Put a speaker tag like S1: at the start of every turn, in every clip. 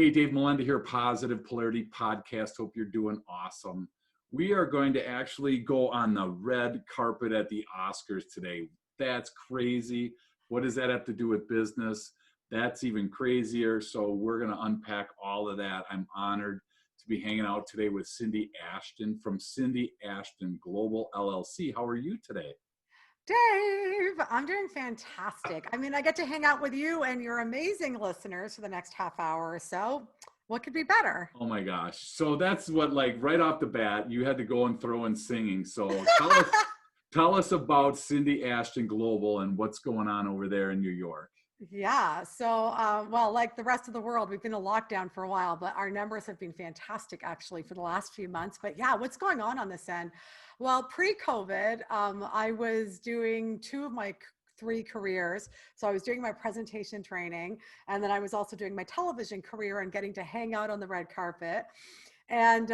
S1: Hey, Dave Melenda here, Positive Polarity Podcast. Hope you're doing awesome. We are going to actually go on the red carpet at the Oscars today. That's crazy. What does that have to do with business? That's even crazier. So we're going to unpack all of that. I'm honored to be hanging out today with Cindy Ashton from Cindy Ashton Global LLC. How are you today?
S2: Dave, I'm doing fantastic. I mean, I get to hang out with you and your amazing listeners for the next half hour or so. What could be better?
S1: Oh my gosh. So that's what, like, right off the bat, you had to go and throw in singing. So tell us about Cindy Ashton Global and what's going on over there in New York.
S2: Yeah. So, like the rest of the world, we've been in lockdown for a while, but our numbers have been fantastic actually for the last few months. But yeah, what's going on this end? Well, pre-COVID, I was doing two of my three careers. So I was doing my presentation training, and then I was also doing my television career and getting to hang out on the red carpet and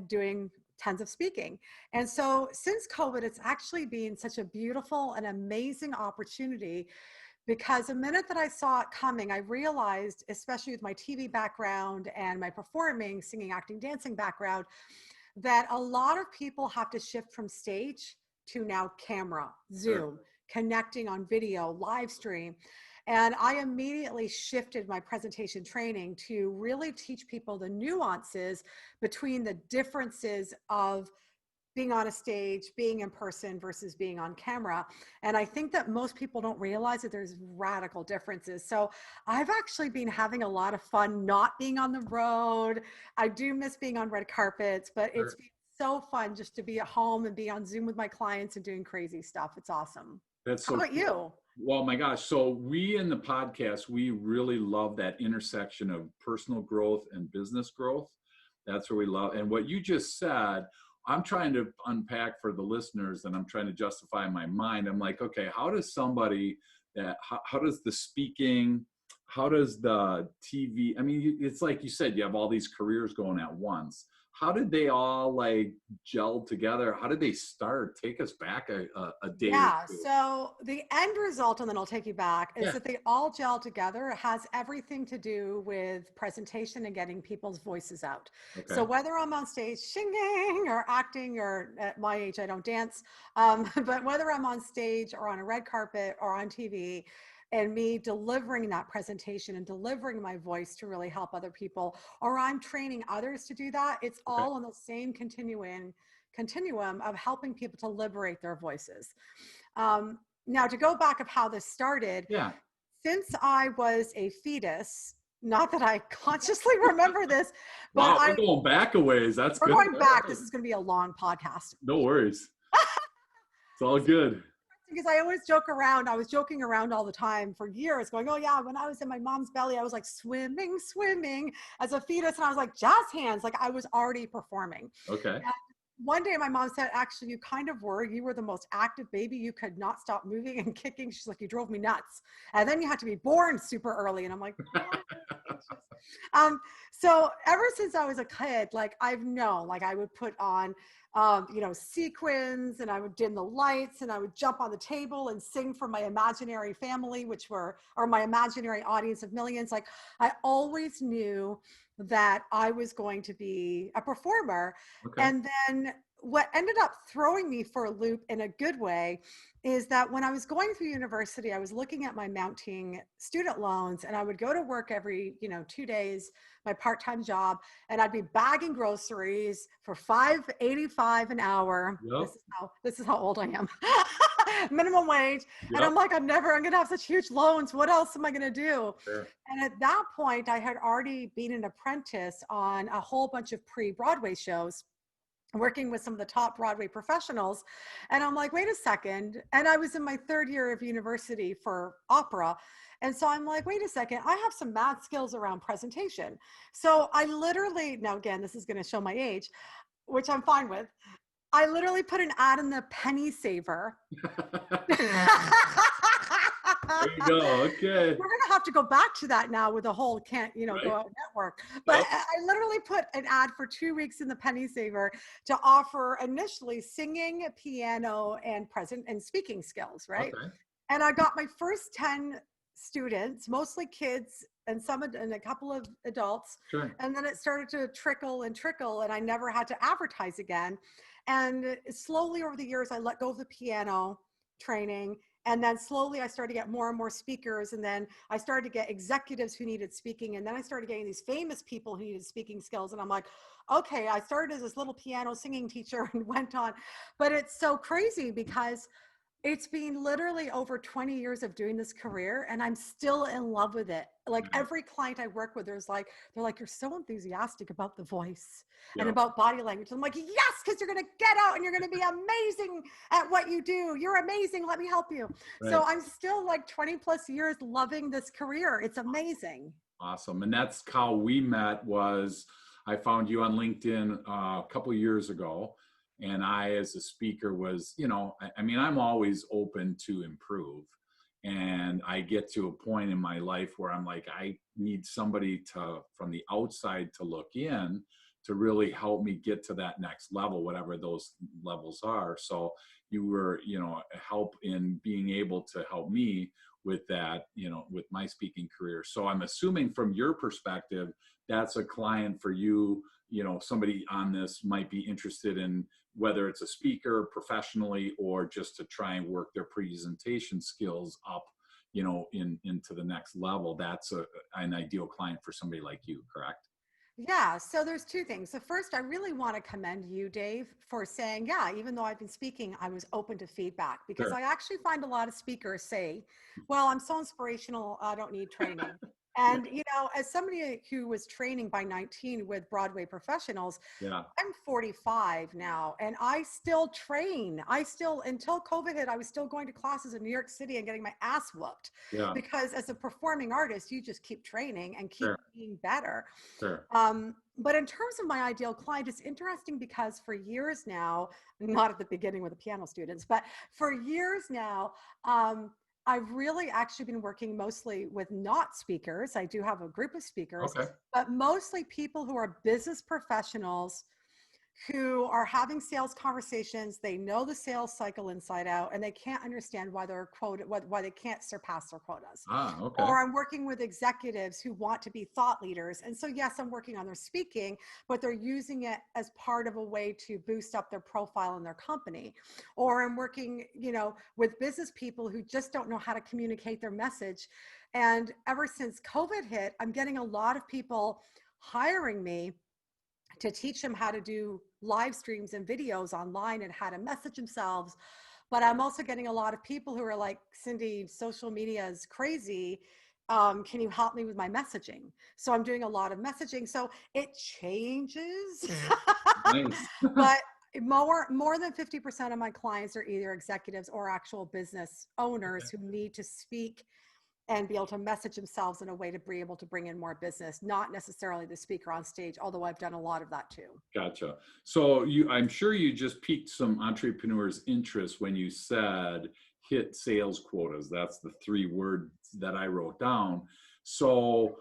S2: doing tons of speaking. And so since COVID, it's actually been such a beautiful and amazing opportunity because the minute that I saw it coming, I realized, especially with my TV background and my performing, singing, acting, dancing background, that a lot of people have to shift from stage to now camera, Zoom,
S1: Sure.
S2: connecting on video, live stream. And I immediately shifted my presentation training to really teach people the nuances between the differences of being on a stage, being in person versus being on camera. And I think that most people don't realize that there's radical differences. So I've actually been having a lot of fun not being on the road. I do miss being on red carpets, but it's
S1: Sure.
S2: been so fun just to be at home and be on Zoom with my clients and doing crazy stuff. It's awesome.
S1: That's
S2: How
S1: so
S2: about
S1: cool.
S2: you?
S1: Well, my gosh. So we in the podcast, we really love that intersection of personal growth and business growth. That's where we love. And what you just said, I'm trying to unpack for the listeners and I'm trying to justify in my mind. I'm like, okay, how does somebody how does the speaking, how does the TV, I mean, it's like you said, you have all these careers going at once. How did they all like gel together? How did they start? Take us back a day or
S2: Yeah,
S1: two.
S2: so the end result, and then I'll take you back, is
S1: Yeah.
S2: that they all gel together. It has everything to do with presentation and getting people's voices out. So
S1: Okay.
S2: whether I'm on stage singing or acting, or at my age, I don't dance, but whether I'm on stage or on a red carpet or on TV, and me delivering that presentation and delivering my voice to really help other people, or I'm training others to do that, it's
S1: Okay.
S2: all on the same continuum of helping people to liberate their voices. Now, to go back of how this started,
S1: Yeah.
S2: since I was a fetus, not that I consciously remember this, but
S1: Wow. We're going back a ways. That's
S2: we're
S1: good.
S2: going
S1: All
S2: back.
S1: right.
S2: This is going to be a long podcast.
S1: No worries. It's all
S2: So,
S1: good.
S2: because I always joke around, I was joking around all the time for years, going, oh yeah, when I was in my mom's belly, I was like swimming as a fetus. And I was like, jazz hands, like I was already performing.
S1: Okay.
S2: One day my mom said, actually, you kind of were. You were the most active baby. You could not stop moving and kicking. She's like, you drove me nuts. And then you had to be born super early. And I'm like, what? um, so ever since I was a kid, like I've known, like I would put on, sequins, and I would dim the lights, and I would jump on the table and sing for my imaginary family, or my imaginary audience of millions. Like I always knew that I was going to be a performer.
S1: Okay.
S2: And then what ended up throwing me for a loop in a good way is that when I was going through university, I was looking at my mounting student loans, and I would go to work every, 2 days, my part-time job, and I'd be bagging groceries for $5.85 an hour.
S1: Yep.
S2: This is how old I am. Minimum wage. And I'm
S1: Yep.
S2: like, I'm going to have such huge loans. What else am I going to do?
S1: Sure.
S2: And at that point, I had already been an apprentice on a whole bunch of pre-Broadway shows, working with some of the top Broadway professionals. And I'm like, wait a second. And I was in my third year of university for opera. And so I'm like, wait a second, I have some mad skills around presentation. So I literally, now again, this is going to show my age, which I'm fine with. I literally put an ad in the Penny Saver.
S1: There you go. Okay.
S2: We're gonna have to go back to that now with the whole can't
S1: Right.
S2: go out network. But
S1: Yep.
S2: I literally put an ad for 2 weeks in the Penny Saver to offer initially singing, piano, and present and speaking skills, right?
S1: Okay.
S2: And I got my first 10 students, mostly kids and a couple of adults.
S1: Sure.
S2: And then it started to trickle and trickle, and I never had to advertise again. And slowly over the years, I let go of the piano training. And then slowly I started to get more and more speakers. And then I started to get executives who needed speaking. And then I started getting these famous people who needed speaking skills. And I'm like, okay, I started as this little piano singing teacher and went on. But it's so crazy because it's been literally over 20 years of doing this career, and I'm still in love with it. Like every client I work with, they're like, you're so enthusiastic about the voice and about body language. I'm like, yes, because you're going to get out and you're going to be amazing at what you do. You're amazing. Let me help you. Right. So I'm still like 20 plus years loving this career. It's amazing.
S1: Awesome. And that's how we met. Was I found you on LinkedIn a couple of years ago. And I, as a speaker, was, I mean, I'm always open to improve. And I get to a point in my life where I'm like, I need somebody from the outside to look in to really help me get to that next level, whatever those levels are. So you were, help in being able to help me with that, with my speaking career. So I'm assuming from your perspective, that's a client for you. Somebody on this might be interested in whether it's a speaker professionally or just to try and work their presentation skills up, into the next level. That's an ideal client for somebody like you, correct?
S2: Yeah. So there's two things. So first, I really want to commend you, Dave, for saying, yeah, even though I've been speaking, I was open to feedback, because
S1: Sure.
S2: I actually find a lot of speakers say, well, I'm so inspirational, I don't need training. And, as somebody who was training by 19 with Broadway professionals,
S1: Yeah.
S2: I'm 45 now, and I still train. Until COVID hit, I was still going to classes in New York City and getting my ass whooped.
S1: Yeah.
S2: Because as a performing artist, you just keep training and keep being better.
S1: Sure.
S2: But in terms of my ideal client, it's interesting because for years now, not at the beginning with the piano students, but for years now, I've really actually been working mostly with not speakers. I do have a group of speakers, but mostly people who are business professionals who are having sales conversations. They know the sales cycle inside out, and they can't understand why why they can't surpass their quotas. Or I'm working with executives who want to be thought leaders. And so, yes, I'm working on their speaking, but they're using it as part of a way to boost up their profile in their company. Or I'm working, with business people who just don't know how to communicate their message. And ever since COVID hit, I'm getting a lot of people hiring me to teach them how to do live streams and videos online and how to message themselves. But I'm also getting a lot of people who are like, Cindy, social media is crazy. Can you help me with my messaging? So I'm doing a lot of messaging. So it changes.
S1: Nice.
S2: But more than 50% of my clients are either executives or actual business owners who need to speak and be able to message themselves in a way to be able to bring in more business, not necessarily the speaker on stage, although I've done a lot of that too.
S1: Gotcha. So I'm sure you just piqued some entrepreneurs' interest when you said hit sales quotas. That's the 3 words that I wrote down. So,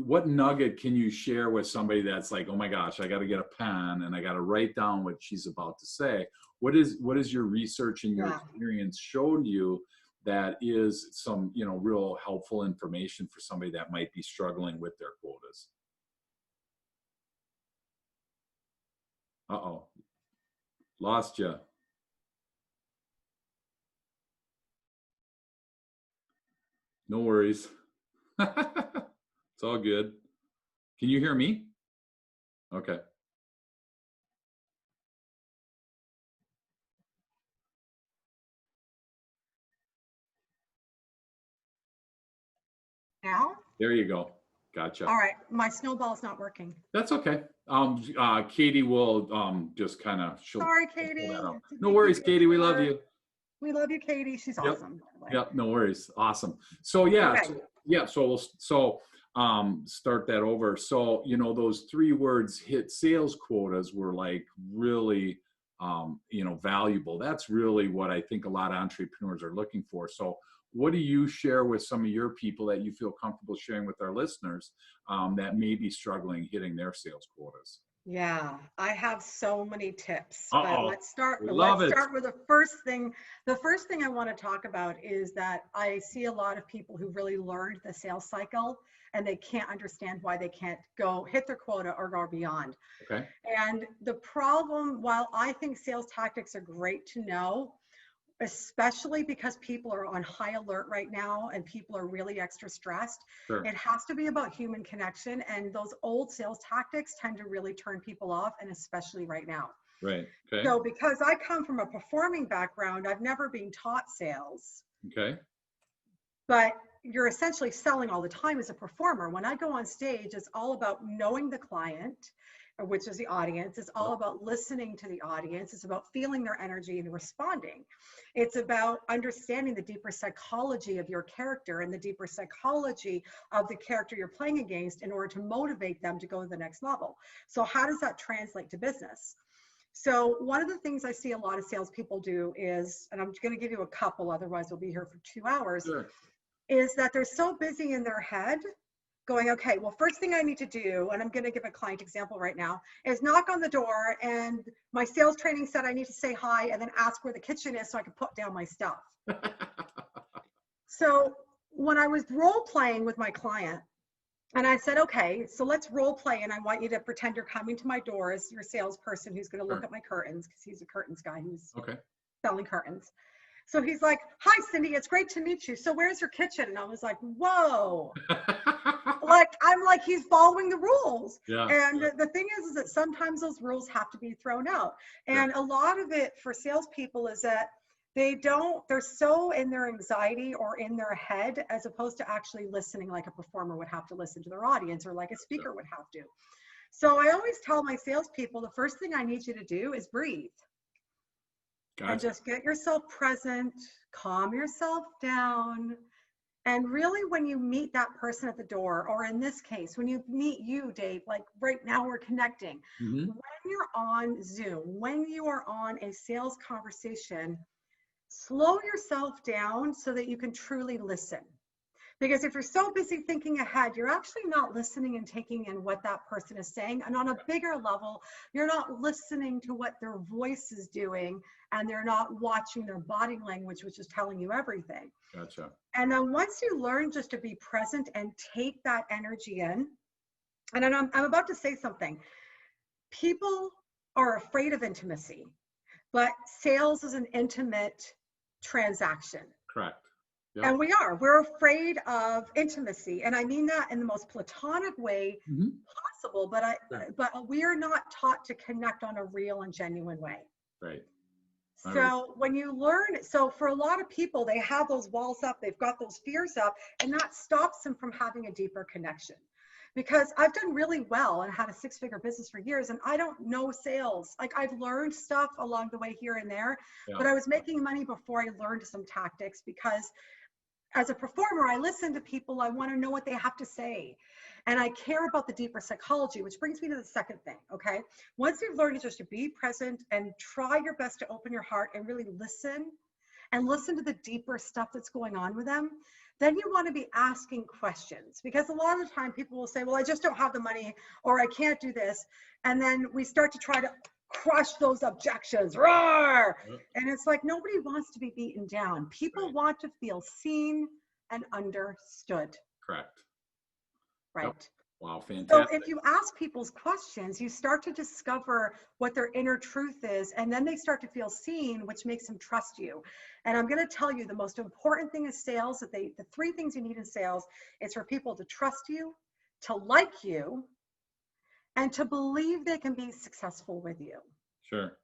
S1: what nugget can you share with somebody that's like, oh my gosh, I got to get a pen and I got to write down what she's about to say? What is your research and your experience showed you that is some, real helpful information for somebody that might be struggling with their quotas? Uh-oh, lost you. No worries. It's all good. Can you hear me? Okay.
S2: Now?
S1: There you go. Gotcha.
S2: All right. My snowball's not working.
S1: That's okay. Katie will just kind of.
S2: Sorry, Katie.
S1: No worries, Katie. We love you.
S2: We love you, Katie. She's awesome.
S1: Yep. No worries. Awesome. So So start that over. So those 3 words, hit sales quotas, were like really valuable. That's really what I think a lot of entrepreneurs are looking for. So what do you share with some of your people that you feel comfortable sharing with our listeners that may be struggling hitting their sales quotas?
S2: Yeah, I have so many tips, but
S1: Uh-oh.
S2: let's start
S1: We love
S2: let's
S1: it.
S2: start with the first thing. The first thing I want to talk about is that I see a lot of people who really learned the sales cycle and they can't understand why they can't go hit their quota or go beyond.
S1: Okay.
S2: And the problem, while I think sales tactics are great to know, especially because people are on high alert right now and people are really extra stressed.
S1: Sure.
S2: It has to be about human connection. And those old sales tactics tend to really turn people off, and especially right now.
S1: Right. Okay.
S2: So, because I come from a performing background, I've never been taught sales,
S1: Okay.
S2: but you're essentially selling all the time as a performer. When I go on stage, it's all about knowing the client, which is the audience. It's all
S1: Yep.
S2: about listening to the audience. It's about feeling their energy and responding. It's about understanding the deeper psychology of your character and the deeper psychology of the character you're playing against in order to motivate them to go to the next level. So how does that translate to business? So one of the things I see a lot of salespeople do is, and I'm going to give you a couple, otherwise we'll be here for 2 hours,
S1: Sure.
S2: is that they're so busy in their head going, okay, well, first thing I need to do, and I'm going to give a client example right now, is knock on the door. And my sales training said I need to say hi and then ask where the kitchen is so I can put down my stuff. So when I was role playing with my client, and I said, okay, so let's role play. And I want you to pretend you're coming to my door as your salesperson who's going to look
S1: Sure.
S2: at my curtains, because he's a curtains guy who's
S1: Okay.
S2: selling curtains. So he's like, hi, Cindy, it's great to meet you. So where's your kitchen? And I was like, whoa. Like, I'm like, he's following the rules.
S1: Yeah.
S2: And the thing is that sometimes those rules have to be thrown out.
S1: Sure.
S2: And a lot of it for salespeople is that they're so in their anxiety or in their head, as opposed to actually listening like a performer would have to listen to their audience, or like a speaker would have to. So I always tell my salespeople, the first thing I need you to do is breathe.
S1: Gotcha.
S2: And just get yourself present, calm yourself down. And really, when you meet that person at the door, or in this case, when you meet you, Dave, like right now we're connecting,
S1: Mm-hmm.
S2: when you're on Zoom, when you are on a sales conversation, slow yourself down so that you can truly listen. Because if you're so busy thinking ahead, you're actually not listening and taking in what that person is saying. And on a bigger level, you're not listening to what their voice is doing, and they're not watching their body language, which is telling you everything.
S1: Gotcha.
S2: And then once you learn just to be present and take that energy in, and then I'm about to say something. People are afraid of intimacy, but sales is an intimate transaction.
S1: Correct. Yep.
S2: And we're afraid of intimacy. And I mean that in the most platonic way
S1: Mm-hmm.
S2: possible, but we are not taught to connect on a real and genuine way.
S1: Right.
S2: So when you learn, so for a lot of people, they have those walls up, they've got those fears up, and that stops them from having a deeper connection. Because I've done really well and had a 6-figure business for years, and I don't know sales. Like, I've learned stuff along the way here and there,
S1: Yeah.
S2: but I was making money before I learned some tactics, because as a performer, I listen to people. I want to know what they have to say. And I care about the deeper psychology, which brings me to the second thing, okay? Once you've learned just to be present and try your best to open your heart and really listen, and listen to the deeper stuff that's going on with them, then you want to be asking questions. Because a lot of the time people will say, well, I just don't have the money, or I can't do this. And then we start to try to crush those objections. Roar! And it's like, nobody wants to be beaten down. People
S1: Right.
S2: want to feel seen and understood.
S1: Correct.
S2: Right.
S1: Yep. Wow,
S2: So
S1: fantastic.
S2: if you ask people's questions, you start to discover what their inner truth is, and then they start to feel seen, which makes them trust you. And I'm going to tell you, the most important thing in sales, the 3 things you need in sales is for people to trust you, to like you, and to believe they can be successful with you.
S1: Sure.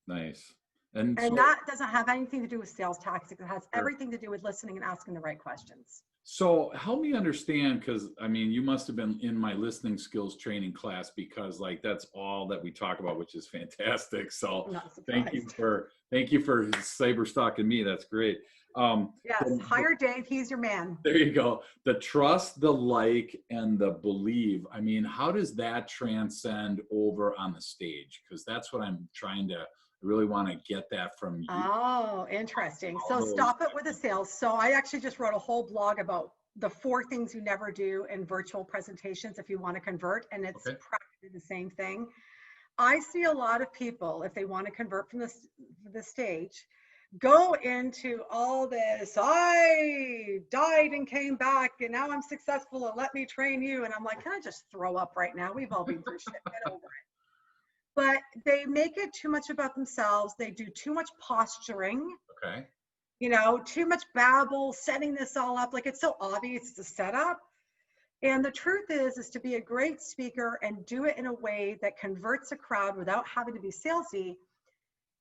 S1: Nice. And so,
S2: that doesn't have anything to do with sales tactics. It has everything to do with listening and asking the right questions.
S1: so help me understand, because I mean, you must have been in my listening skills training class, because like that's all that we talk about, which is fantastic. So
S2: I'm not
S1: thank you
S2: surprised.
S1: for cyber stalking me. That's great.
S2: Yes, hire Dave. He's your man.
S1: There you go. The trust, the like, and the believe. I mean, how does that transcend over on the stage? Because that's what I'm trying to, I really want to get that from you.
S2: Oh, interesting. So stop it with the sales. So I actually just wrote a whole blog about the 4 things you never do in virtual presentations if you want to convert, and it's
S1: Okay.
S2: did the same thing. I see a lot of people, if they want to convert from the stage, go into all this, I died and came back and now I'm successful and let me train you. And I'm like, can I just throw up right now? We've all been through shit, get over it. But they make it too much about themselves. They do too much posturing.
S1: Okay.
S2: Too much babble, setting this all up. Like, it's so obvious it's a setup. And the truth is to be a great speaker and do it in a way that converts a crowd without having to be salesy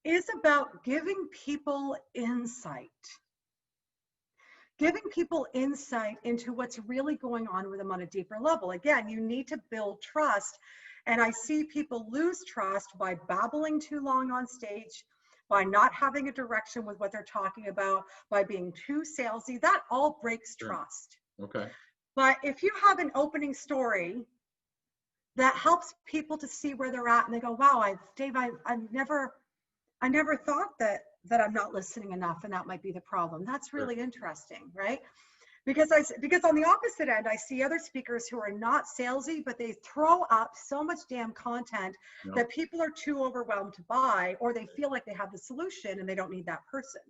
S2: is about giving people insight. Giving people insight into what's really going on with them on a deeper level. Again, you need to build trust. And I see people lose trust by babbling too long on stage, by not having a direction with what they're talking about, by being too salesy. That all breaks trust.
S1: Okay.
S2: But if you have an opening story that helps people to see where they're at and they go, wow, Dave, I've never thought that I'm not listening enough and that might be the problem. That's really interesting, right? Because on the opposite end, I see other speakers who are not salesy, but they throw up so much damn content that people are too overwhelmed to buy, or they feel like they have the solution and they don't need that person.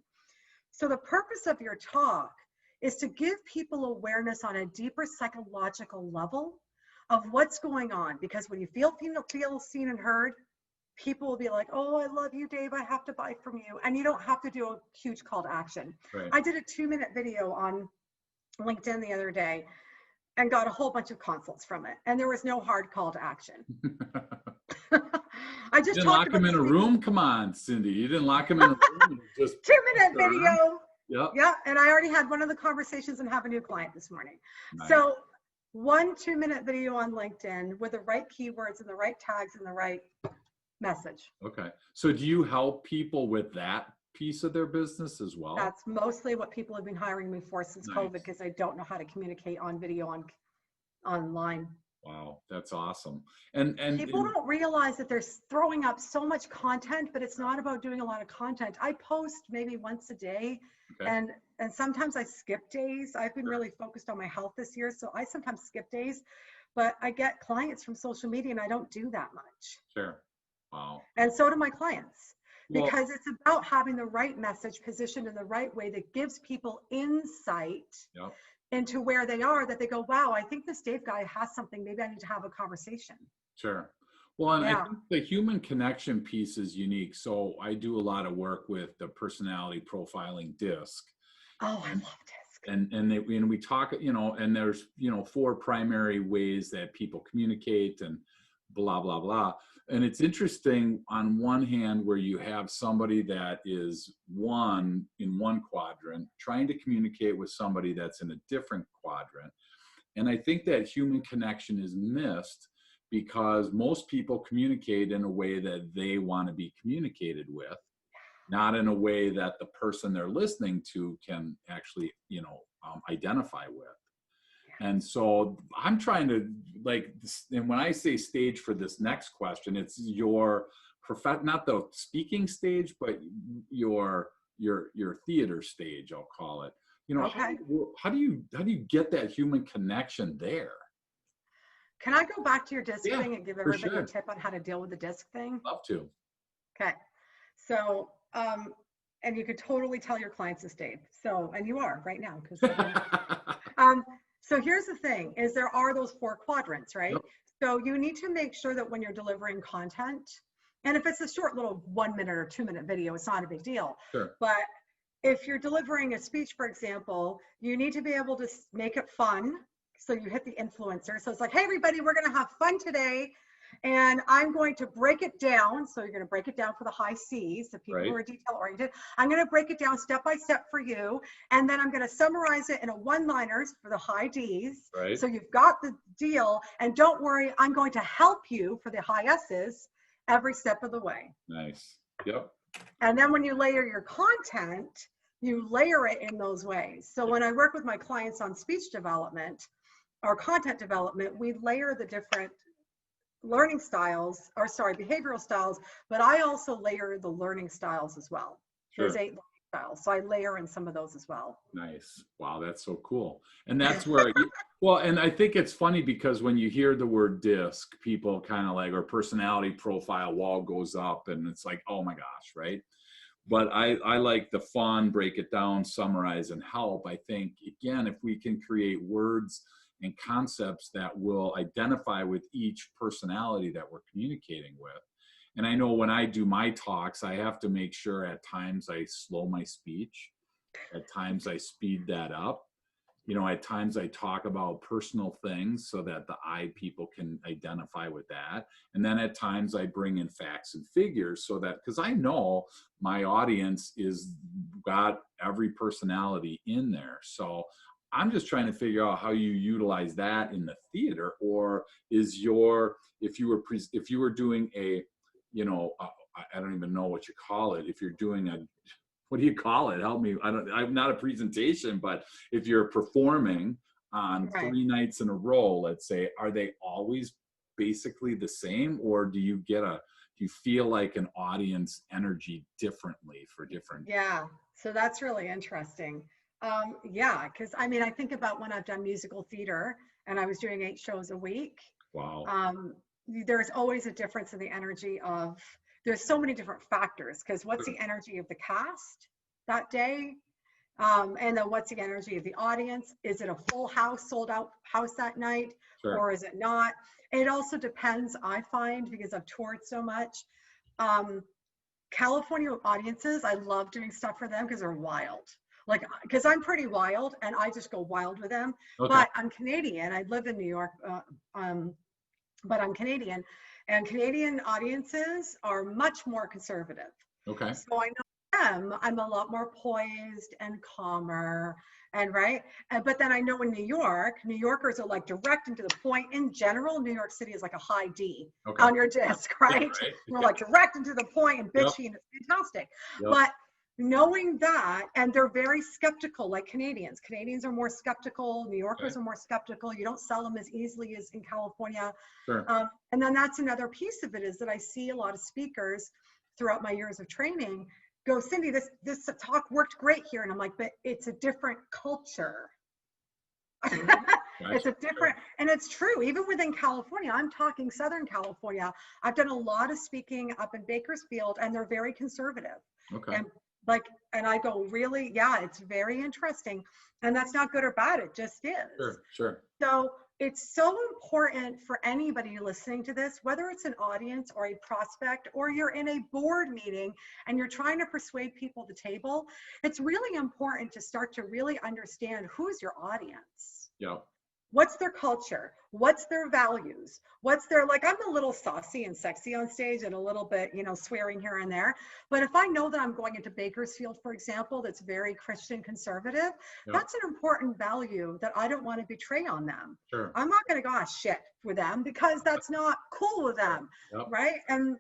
S2: So the purpose of your talk is to give people awareness on a deeper psychological level of what's going on. Because when you feel seen and heard, people will be like, oh, I love you, Dave. I have to buy from you. And you don't have to do a huge call to action.
S1: Right.
S2: I did a 2-minute video on LinkedIn the other day and got a whole bunch of consults from it. And there was no hard call to action. I just
S1: didn't lock him in a room. Come on, Cindy. You didn't lock him in a room. Just
S2: 2-minute video.
S1: Yep.
S2: Yeah. And I already had one of the conversations and have a new client this morning.
S1: Nice.
S2: So 1 2-minute video on LinkedIn with the right keywords and the right tags and the right message.
S1: Okay. So do you help people with that piece of their business as well?
S2: That's mostly what people have been hiring me for since COVID, because I don't know how to communicate on video online.
S1: Wow, that's awesome. And
S2: people don't realize that they're throwing up so much content, but it's not about doing a lot of content. I post maybe once a day, and sometimes I skip days. I've been really focused on my health this year, so I sometimes skip days, but I get clients from social media and I don't do that much.
S1: Sure. Wow.
S2: And so do my clients, because it's about having the right message positioned in the right way that gives people insight into where they are, that they go, wow, I think this Dave guy has something. Maybe I need to have a conversation.
S1: Sure. Well, and I think the human connection piece is unique. So I do a lot of work with the personality profiling disc.
S2: Oh, I love disc.
S1: And we talk, and there's, 4 primary ways that people communicate and blah, blah, blah. And it's interesting on one hand where you have somebody that is in one quadrant trying to communicate with somebody that's in a different quadrant. And I think that human connection is missed because most people communicate in a way that they want to be communicated with, not in a way that the person they're listening to can actually, identify with. And so I'm trying to and when I say stage for this next question, it's your not the speaking stage, but your theater stage, I'll call it. How do you get that human connection there?
S2: Can I go back to your disc thing and give everybody
S1: sure.
S2: a tip on how to deal with the disc thing?
S1: Love to.
S2: Okay. So, and you could totally tell your clients this, Dave. So, and you are right now, because so here's the thing, is there are those 4 quadrants, right? Yep. So you need to make sure that when you're delivering content, and if it's a short little 1-minute or 2-minute video, it's not a big deal.
S1: Sure.
S2: But if you're delivering a speech, for example, you need to be able to make it fun. So you hit the influencer. So it's like, hey, everybody, we're going to have fun today. And I'm going to break it down. So you're going to break it down for the high C's, the people who are detail oriented. I'm going to break it down step by step for you. And then I'm going to summarize it in a 1-liners for the high D's.
S1: Right.
S2: So you've got the deal. And don't worry, I'm going to help you for the high S's every step of the way.
S1: Nice. Yep.
S2: And then when you layer your content, you layer it in those ways. So when I work with my clients on speech development or content development, we layer the different learning styles, behavioral styles, but I also layer the learning styles as well.
S1: Sure.
S2: There's 8 learning styles. So I layer in some of those as well.
S1: Nice. Wow, that's so cool. And that's where, well, and I think it's funny because when you hear the word disc, people kind of like, or personality profile wall goes up and it's like, oh my gosh, right? But I like the fun, break it down, summarize, and help. I think, again, if we can create words and concepts that will identify with each personality that we're communicating with. And I know when I do my talks, I have to make sure at times I slow my speech. At times I speed that up. At times I talk about personal things so that the I people can identify with that. And then at times I bring in facts and figures so that, because I know my audience is got every personality in there. So I'm just trying to figure out how you utilize that in the theater, or is if you were doing a, I don't even know what you call it. If you're doing what do you call it? Help me. I'm not a presentation, but if you're performing on
S2: Right.
S1: 3 nights in a row, let's say, are they always basically the same, or do you feel like an audience energy differently for different?
S2: Yeah. So that's really interesting. Yeah. Cause I mean, I think about when I've done musical theater and I was doing 8 shows a week.
S1: Wow.
S2: There's always a difference in the energy of, there's so many different factors, because what's the energy of the cast that day, and then what's the energy of the audience? Is it a full house, sold out house that night,
S1: Sure.
S2: or is it not? It also depends, I find, because I've toured so much. California audiences, I love doing stuff for them because they're wild. Like, because I'm pretty wild and I just go wild with them.
S1: Okay.
S2: But I'm Canadian. I live in New York, but I'm Canadian, and Canadian audiences are much more conservative.
S1: Okay.
S2: So I know them, I'm a lot more poised and calmer, and right. But then I know in New York, New Yorkers are like direct and to the point. In general, New York City is like a high D on your disc, right?
S1: Yeah, right.
S2: We're like direct and to the point and bitchy, and it's fantastic. But knowing that, and they're very skeptical, like Canadians. Canadians are more skeptical. New Yorkers are more skeptical. You don't sell them as easily as in California.
S1: Sure.
S2: And then that's another piece of it, is that I see a lot of speakers throughout my years of training go, Cindy, this talk worked great here. And I'm like, but it's a different culture. It's a different, and it's true, even within California. I'm talking Southern California. I've done a lot of speaking up in Bakersfield, and they're very conservative.
S1: Okay.
S2: And I go, really? Yeah, it's very interesting. And that's not good or bad. It just is.
S1: Sure.
S2: So it's so important for anybody listening to this, whether it's an audience or a prospect, or you're in a board meeting and you're trying to persuade people to the table. It's really important to start to really understand who's your audience.
S1: Yeah.
S2: What's their culture? What's their values? What's their, like, I'm a little saucy and sexy on stage and a little bit, swearing here and there. But if I know that I'm going into Bakersfield, for example, that's very Christian conservative, that's an important value that I don't want to betray on them.
S1: Sure.
S2: I'm not going to go, shit with them, because that's not cool with them. Right. And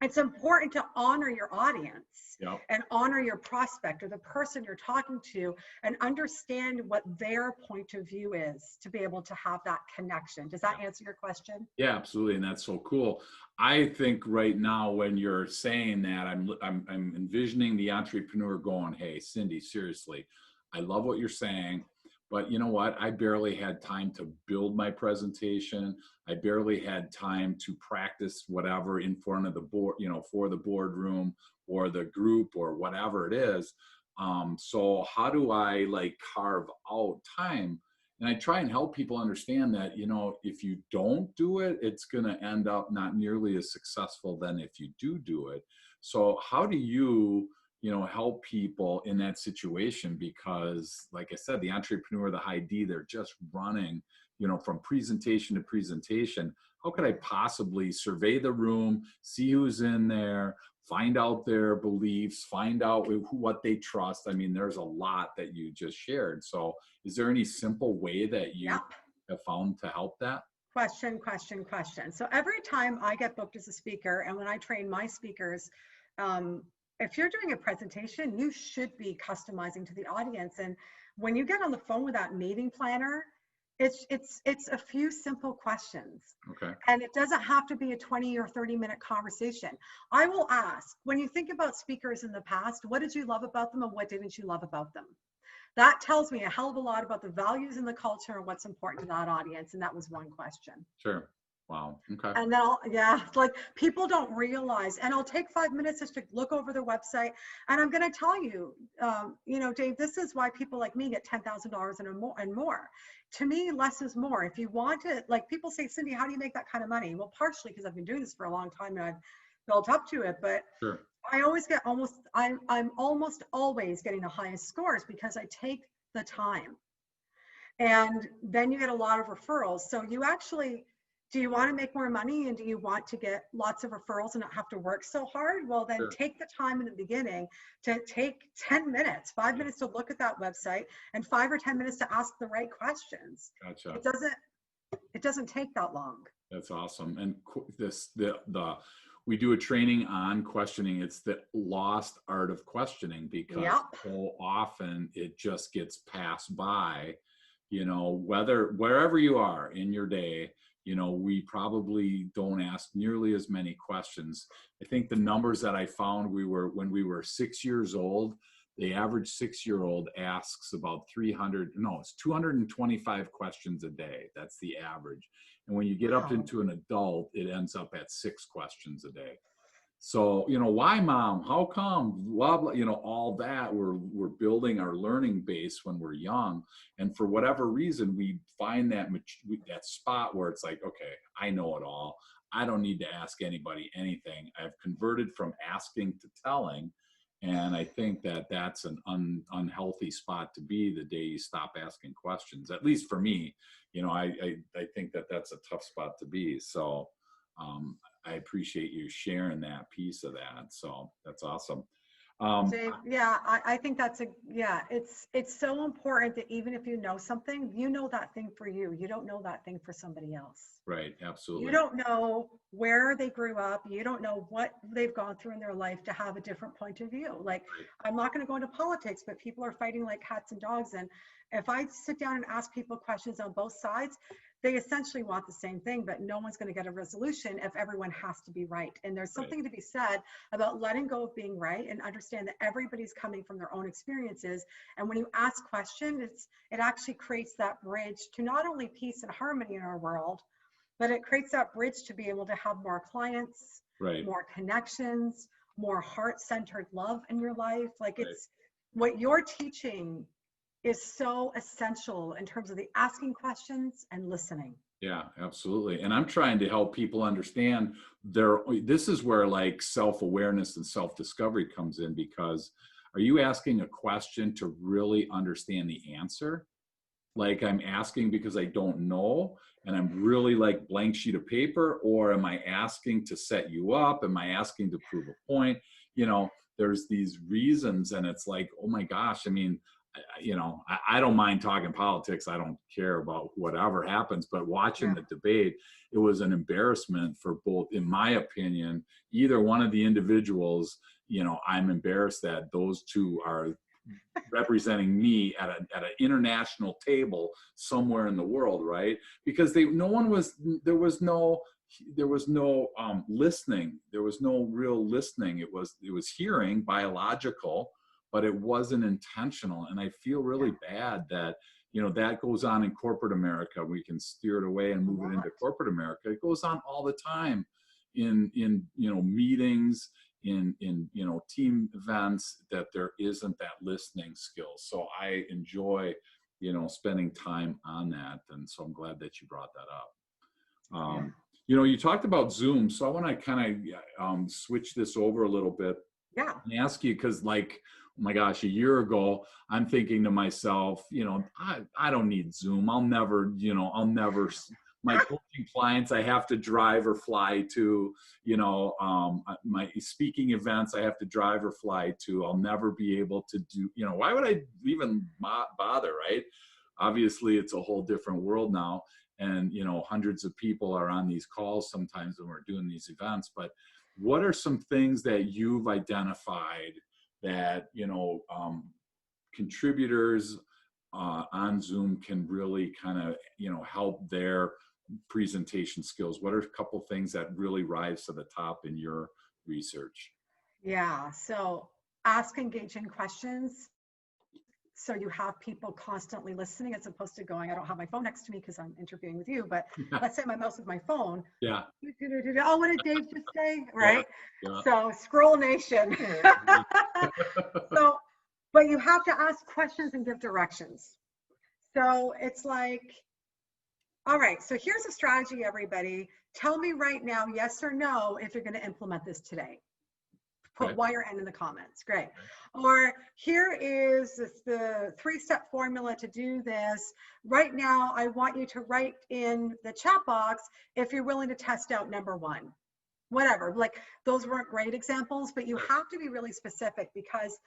S2: it's important to honor your audience and honor your prospect or the person you're talking to, and understand what their point of view is to be able to have that connection. Does that answer your question?
S1: Yeah, absolutely. And that's so cool. I think right now when you're saying that, I'm envisioning the entrepreneur going, hey, Cindy, seriously, I love what you're saying. But you know what? I barely had time to build my presentation. I barely had time to practice whatever in front of the board, for the boardroom or the group or whatever it is. So how do I carve out time? And I try and help people understand that, if you don't do it, it's going to end up not nearly as successful than if you do it. So how do you help people in that situation? Because like I said, the entrepreneur, the high D, they're just running, from presentation to presentation. How could I possibly survey the room, see who's in there, find out their beliefs, find out what they trust? I mean, there's a lot that you just shared. So is there any simple way that you have found to help that?
S2: Question. So every time I get booked as a speaker, and when I train my speakers, if you're doing a presentation, you should be customizing to the audience. And when you get on the phone with that meeting planner, It's a few simple questions.
S1: Okay.
S2: And it doesn't have to be a 20 or 30-minute conversation. I will ask, when you think about speakers in the past, what did you love about them and what didn't you love about them? That tells me a hell of a lot about the values and the culture and what's important to that audience. And that was one question.
S1: Sure. Wow. Okay.
S2: And then yeah, like people don't realize, and I'll take 5 minutes just to look over their website. And I'm going to tell you, Dave, this is why people like me get $10,000 and more. To me, less is more. If you want to, like people say, Cindy, how do you make that kind of money? Well, partially because I've been doing this for a long time and I've built up to it, but
S1: Sure.
S2: I always get I'm almost always getting the highest scores because I take the time. And then you get a lot of referrals. So you actually, do you want to make more money and do you want to get lots of referrals and not have to work so hard? Well, then
S1: Sure.
S2: take the time in the beginning to take 10 minutes, 5 minutes to look at that website and 5 or 10 minutes to ask the right questions.
S1: Gotcha.
S2: It doesn't take that long.
S1: That's awesome. And we do a training on questioning. It's the lost art of questioning because
S2: Yep.
S1: so often it just gets passed by, wherever you are in your day, we probably don't ask nearly as many questions. I think the numbers that I found when we were 6 years old, the average 6-year-old asks about 225 questions a day. That's the average. And when you get up
S2: Wow.
S1: into an adult, it ends up at 6 questions a day. So, why, mom? How come? Blah, blah, all that. We're building our learning base when we're young. And for whatever reason, we find that spot where it's like, okay, I know it all. I don't need to ask anybody anything. I've converted from asking to telling. And I think that that's an unhealthy spot to be the day you stop asking questions. At least for me, I think that that's a tough spot to be. So I appreciate you sharing that piece of that. So that's awesome.
S2: Dave, yeah, I think it's so important that even if you know something, you know that thing for you. You don't know that thing for somebody else.
S1: Right. Absolutely.
S2: You don't know where they grew up. You don't know what they've gone through in their life to have a different point of view. Like,
S1: Right.
S2: I'm not going to go into politics, but people are fighting like cats and dogs. And if I sit down and ask people questions on both sides, they essentially want the same thing, but no one's going to get a resolution if everyone has to be right. And there's something to be said about letting go of being right and understand that everybody's coming from their own experiences. And when you ask questions, it actually creates that bridge to not only peace and harmony in our world, but it creates that bridge to be able to have more clients,
S1: Right.
S2: more connections, more heart-centered love in your life. Like
S1: Right.
S2: it's what you're teaching is so essential in terms of the asking questions and listening.
S1: Yeah, absolutely. And I'm trying to help people understand this is where like self-awareness and self-discovery comes in, because are you asking a question to really understand the answer? Like I'm asking because I don't know and I'm really like blank sheet of paper, or am I asking to set you up? Am I asking to prove a point? There's these reasons, and it's like, oh my gosh, I mean, I don't mind talking politics. I don't care about whatever happens, but watching the debate, it was an embarrassment for both, in my opinion, either one of the individuals. I'm embarrassed that those two are representing me at an international table somewhere in the world, right? Because there was no listening. There was no real listening. It was hearing, biological, but it wasn't intentional. And I feel really bad that that goes on in corporate America. We can steer it away and move it into corporate America. It goes on all the time in meetings, in team events, that there isn't that listening skill. So I enjoy spending time on that, and so I'm glad that you brought that up. You talked about Zoom, so I want to kind of switch this over a little bit and ask you, because like, oh my gosh, a year ago, I'm thinking to myself, I don't need Zoom. I'll never, my coaching clients, I have to drive or fly to, my speaking events, I have to drive or fly to. I'll never be able to do, why would I even bother, right? Obviously, it's a whole different world now. And, hundreds of people are on these calls sometimes when we're doing these events. But what are some things that you've identified that, contributors on Zoom can really kind of, help their presentation skills? What are a couple things that really rise to the top in your research?
S2: Yeah. So ask engaging questions. So you have people constantly listening as opposed to going, I don't have my phone next to me because I'm interviewing with you, but let's say my mouse with my phone.
S1: Yeah.
S2: Oh, what did Dave just say?
S1: Yeah.
S2: Right.
S1: Yeah.
S2: So scroll nation. So, but you have to ask questions and give directions. So it's like, all right, so here's a strategy, everybody. Tell me right now, yes or no, if you're going to implement this today. Put
S1: Okay.
S2: Y or N in the comments. Great. Or here is the 3-step formula to do this. Right now, I want you to write in the chat box if you're willing to test out number 1. Whatever. Like, those weren't great examples, but you have to be really specific, because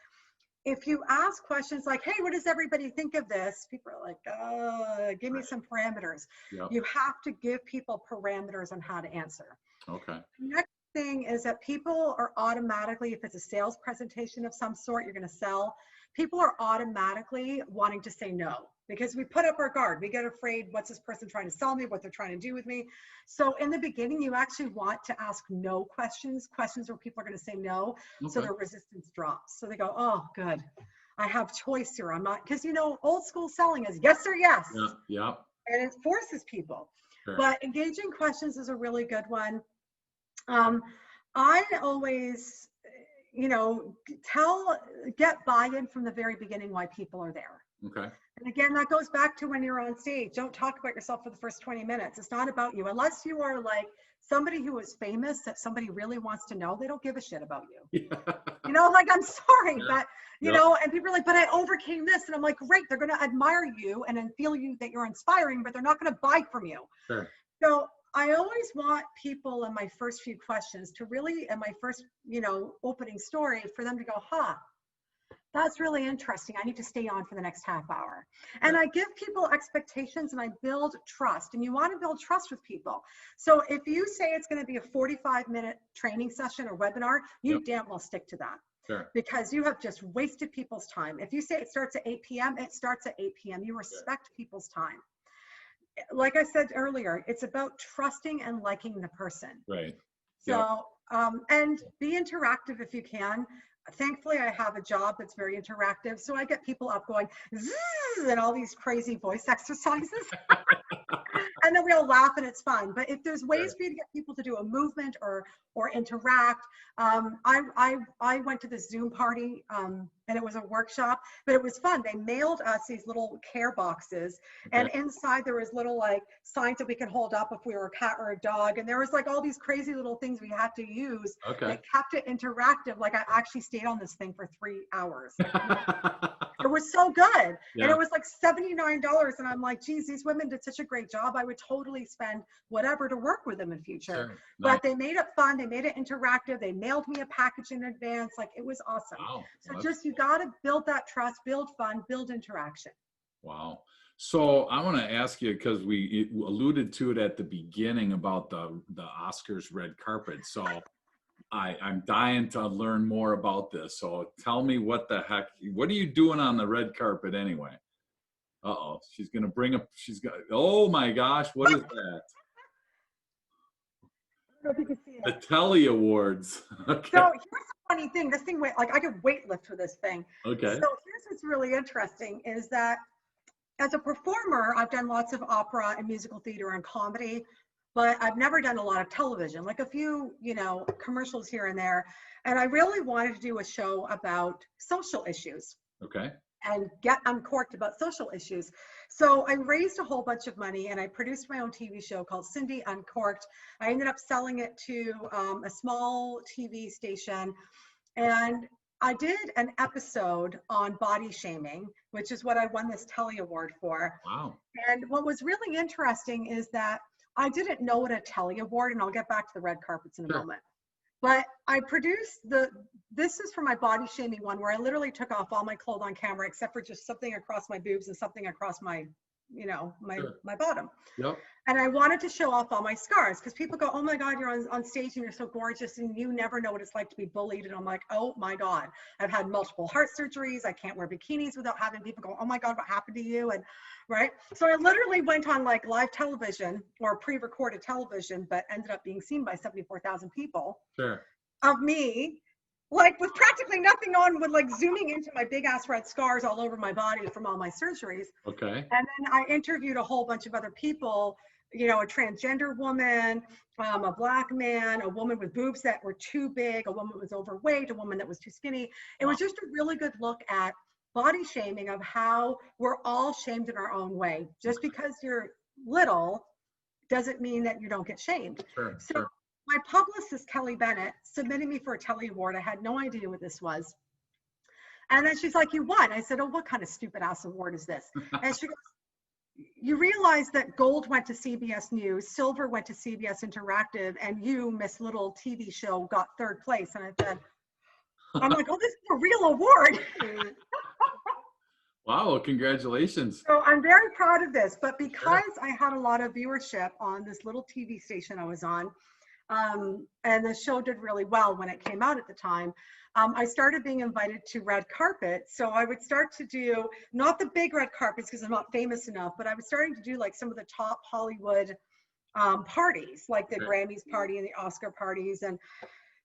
S2: if you ask questions like, hey, what does everybody think of this? People are like, give me some parameters.
S1: Yep.
S2: You have to give people parameters on how to answer.
S1: Okay.
S2: Next thing is that people are automatically, if it's a sales presentation of some sort, you're going to sell, people are automatically wanting to say no, because we put up our guard. We get afraid, what's this person trying to sell me, what they're trying to do with me. So in the beginning, you actually want to ask no questions where people are going to say no. Okay. So their resistance drops. So they go, oh, good. I have choice here. I'm not, because old school selling is yes or yes.
S1: Yeah. Yeah.
S2: And it forces people. Sure. But engaging questions is a really good one. I always, get buy-in from the very beginning why people are there.
S1: Okay.
S2: And again, that goes back to when you're on stage. Don't talk about yourself for the first 20 minutes. It's not about you. Unless you are like somebody who is famous that somebody really wants to know, they don't give a shit about you. Yeah. Like, I'm sorry, but, and people are like, but I overcame this. And I'm like, great, they're going to admire you and then feel you that you're inspiring, but they're not going to buy from you. Sure. So I always want people in my first few questions to really, in my first, opening story, for them to go, that's really interesting. I need to stay on for the next half hour. And I give people expectations and I build trust. And you want to build trust with people. So if you say it's going to be a 45-minute training session or webinar, you damn well stick to that. Sure. Because you have just wasted people's time. If you say it starts at 8 p.m., it starts at 8 p.m. You respect people's time. Like I said earlier, it's about trusting and liking the person. Right. So, and be interactive if you can. Thankfully, I have a job that's very interactive. So I get people up going, zzz, and all these crazy voice exercises. And then we all laugh and it's fun. But if there's ways for you to get people to do a movement or interact, I went to this Zoom party and it was a workshop, but it was fun. They mailed us these little care boxes, and inside there was little like signs that we could hold up if we were a cat or a dog. And there was like all these crazy little things we had to use that kept it interactive. Like, I actually stayed on this thing for 3 hours. It was so good. Yeah. And it was like $79. And I'm like, geez, these women did such a great job. I would totally spend whatever to work with them in future. Sure. But nice. They made it fun. They made it interactive. They mailed me a package in advance. Like, it was awesome. Wow. So just, you got to build that trust, build fun, build interaction.
S1: Wow. So I want to ask you, because we alluded to it at the beginning about the Oscars red carpet. So I'm dying to learn more about this. So tell me, what the heck, what are you doing on the red carpet anyway? Uh-oh, she's going to bring up, oh my gosh, what is that?
S2: I don't know if you can see it.
S1: The Telly Awards. Okay.
S2: So here's the funny thing. This thing, like, I could weightlift for this thing. Okay. So here's what's really interesting is that as a performer, I've done lots of opera and musical theater and comedy, but I've never done a lot of television, like a few, commercials here and there. And I really wanted to do a show about social issues. Okay. And get uncorked about social issues. So I raised a whole bunch of money and I produced my own TV show called Cindy Uncorked. I ended up selling it to a small TV station. And I did an episode on body shaming, which is what I won this Telly Award for. Wow. And what was really interesting is that I didn't know what a Telly Award, and I'll get back to the red carpets in a moment. But I produced this is for my body shaming one, where I literally took off all my clothes on camera, except for just something across my boobs and something across my
S1: Sure.
S2: my bottom.
S1: Yep.
S2: And I wanted to show off all my scars because people go, oh my God, you're on stage and you're so gorgeous and you never know what it's like to be bullied. And I'm like, oh my God, I've had multiple heart surgeries. I can't wear bikinis without having people go, oh my God, what happened to you? And right. So I literally went on like live television or pre-recorded television, but ended up being seen by 74,000 people
S1: Sure.
S2: of me, like with practically nothing on, with like zooming into my big ass red scars all over my body from all my surgeries.
S1: Okay.
S2: And then I interviewed a whole bunch of other people, a transgender woman, a Black man, a woman with boobs that were too big, a woman that was overweight, a woman that was too skinny. It was just a really good look at body shaming, of how we're all shamed in our own way. Just because you're little doesn't mean that you don't get shamed.
S1: Sure.
S2: So
S1: Sure.
S2: my publicist, Kelly Bennett, submitted me for a Telly Award. I had no idea what this was. And then she's like, you won. I said, oh, what kind of stupid ass award is this? And she goes, you realize that gold went to CBS News, silver went to CBS Interactive, and you, Miss Little TV Show, got third place. And I said, I'm like, oh, this is a real award.
S1: Wow, congratulations.
S2: So I'm very proud of this. But because I had a lot of viewership on this little TV station I was on, and the show did really well when it came out at the time, I started being invited to red carpet. So I would start to do, not the big red carpets because I'm not famous enough, but I was starting to do like some of the top Hollywood parties, like the Grammys party and the Oscar parties. And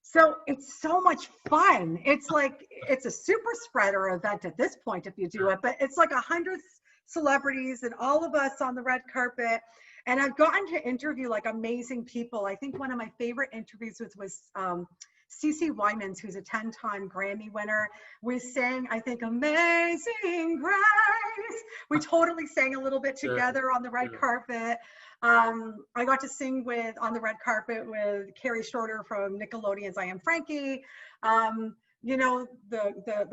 S2: so it's so much fun. It's like, it's a super spreader event at this point if you do it, but it's like 100 celebrities and all of us on the red carpet. And I've gotten to interview like amazing people. I think one of my favorite interviews was CeCe Winans, who's a 10-time Grammy winner. We sang, I think, Amazing Grace. We totally sang a little bit together on the red carpet. I got to sing on the red carpet with Carrie Shorter from Nickelodeon's I Am Frankie. The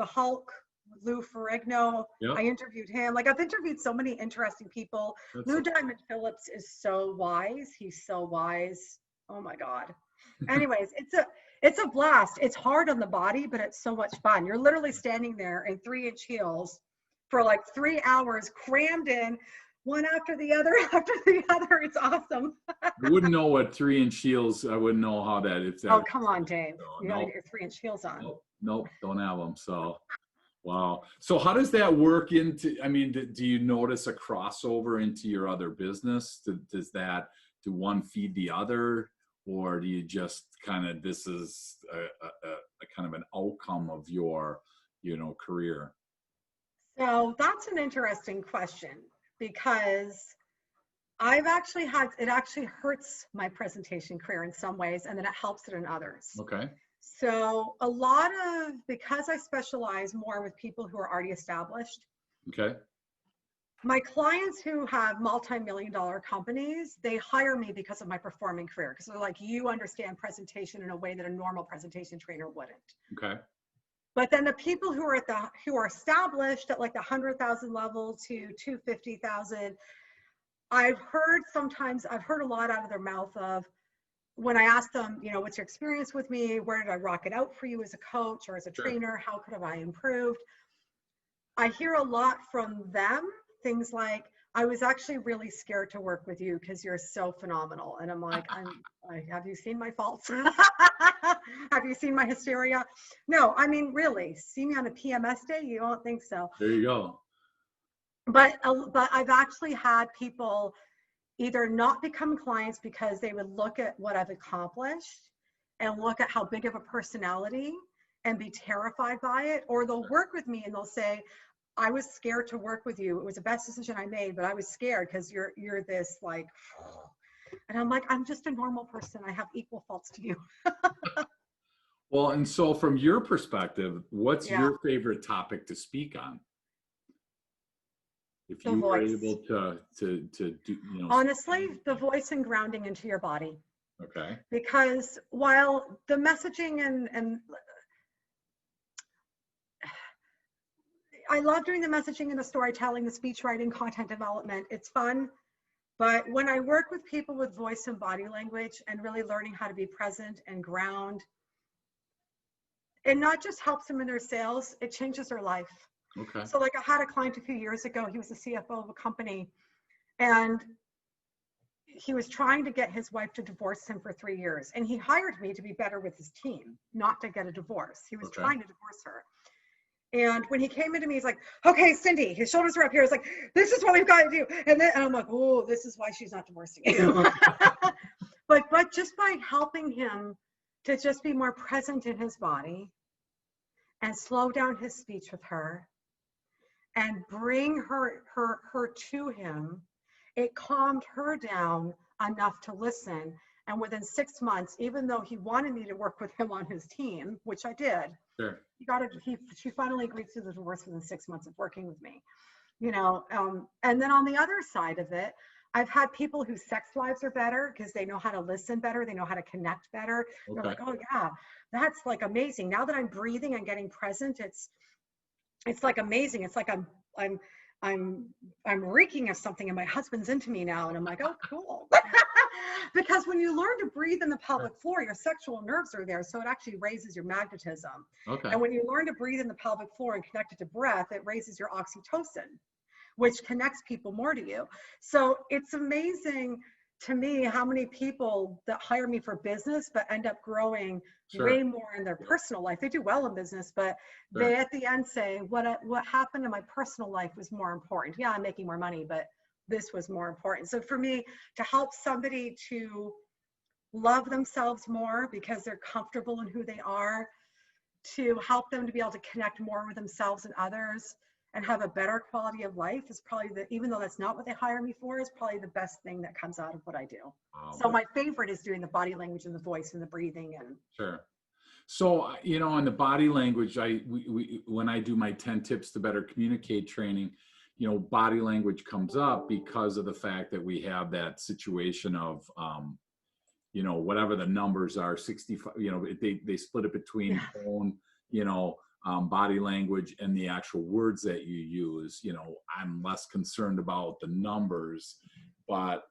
S2: Hulk, Lou Ferrigno.
S1: Yep.
S2: I interviewed him. Like, I've interviewed so many interesting people. Lou Diamond Phillips is so wise. He's so wise. Oh my God. Anyways, it's a blast. It's hard on the body, but it's so much fun. You're literally standing there in 3-inch heels for like 3 hours, crammed in, one after the other after the other. It's awesome.
S1: I wouldn't know what 3-inch heels. I wouldn't know how that. If that.
S2: Oh, come on, Dave. You gotta get your 3-inch heels on.
S1: Nope, don't have them. So, wow. So how does that work into? I mean, do you notice a crossover into your other business? Do one feed the other, or do you just kind of, this is a kind of an outcome of your, career?
S2: So that's an interesting question, because it actually hurts my presentation career in some ways, and then it helps it in others.
S1: Okay.
S2: So because I specialize more with people who are already established.
S1: Okay.
S2: My clients who have multi-million-dollar companies, they hire me because of my performing career, because they're like, you understand presentation in a way that a normal presentation trainer wouldn't. Okay. But then the people who are established at like the 100,000 level to 250,000, I've heard a lot out of their mouth of, when I ask them, what's your experience with me? Where did I rock it out for you as a coach or as a trainer? How could have I improved? I hear a lot from them, things like, I was actually really scared to work with you because you're so phenomenal. And I'm like, have you seen my faults? Have you seen my hysteria? No, I mean, really, see me on a PMS day? You don't think so.
S1: There you go.
S2: But I've actually had people either not become clients because they would look at what I've accomplished and look at how big of a personality and be terrified by it, or they'll work with me and they'll say, I was scared to work with you. It was the best decision I made, but I was scared because you're this like, and I'm like, I'm just a normal person. I have equal faults to you.
S1: Well, and so from your perspective, what's your favorite topic to speak on? If you were able to do,
S2: honestly, the voice and grounding into your body.
S1: Okay.
S2: Because while the messaging and I love doing the messaging and the storytelling, the speech writing, content development, it's fun. But when I work with people with voice and body language and really learning how to be present and ground, it not just helps them in their sales, it changes their life. Okay. So like I had a client a few years ago, he was the CFO of a company, And he was trying to get his wife to divorce him for 3 years. And he hired me to be better with his team, not to get a divorce. He was trying to divorce her. And when he came into me, he's like, okay, Cindy, his shoulders are up here. He's like, this is what we've got to do. And I'm like, oh, this is why she's not divorcing you. but just by helping him to just be more present in his body and slow down his speech with her and bring her to him, it calmed her down enough to listen. And within 6 months, even though he wanted me to work with him on his team, which I did,
S1: sure.
S2: She finally agreed to the divorce within 6 months of working with me, you know. And then on the other side of it, I've had people whose sex lives are better because they know how to listen better, they know how to connect better. They're like, oh yeah, that's like amazing. Now that I'm breathing and getting present, it's like amazing. It's like I'm reeking of something and my husband's into me now. And I'm like, oh, cool. Because when you learn to breathe in the pelvic floor, your sexual nerves are there. So it actually raises your magnetism. Okay. And when you learn to breathe in the pelvic floor and connect it to breath, it raises your oxytocin, which connects people more to you. So it's amazing to me how many people that hire me for business but end up growing way more in their personal life. They do well in business, but they at the end say, what happened in my personal life was more important. Yeah, I'm making more money, but this was more important. So for me, to help somebody to love themselves more because they're comfortable in who they are, to help them to be able to connect more with themselves and others and have a better quality of life is probably even though that's not what they hire me for, is probably the best thing that comes out of what I do. So my favorite is doing the body language and the voice and the breathing. And
S1: sure. So, you know, in the body language, when I do my 10 tips to better communicate training, you know, body language comes up because of the fact that we have that situation of, you know, whatever the numbers are, 65, you know, they split it between tone, you know, body language and the actual words that you use. You know, I'm less concerned about the numbers, but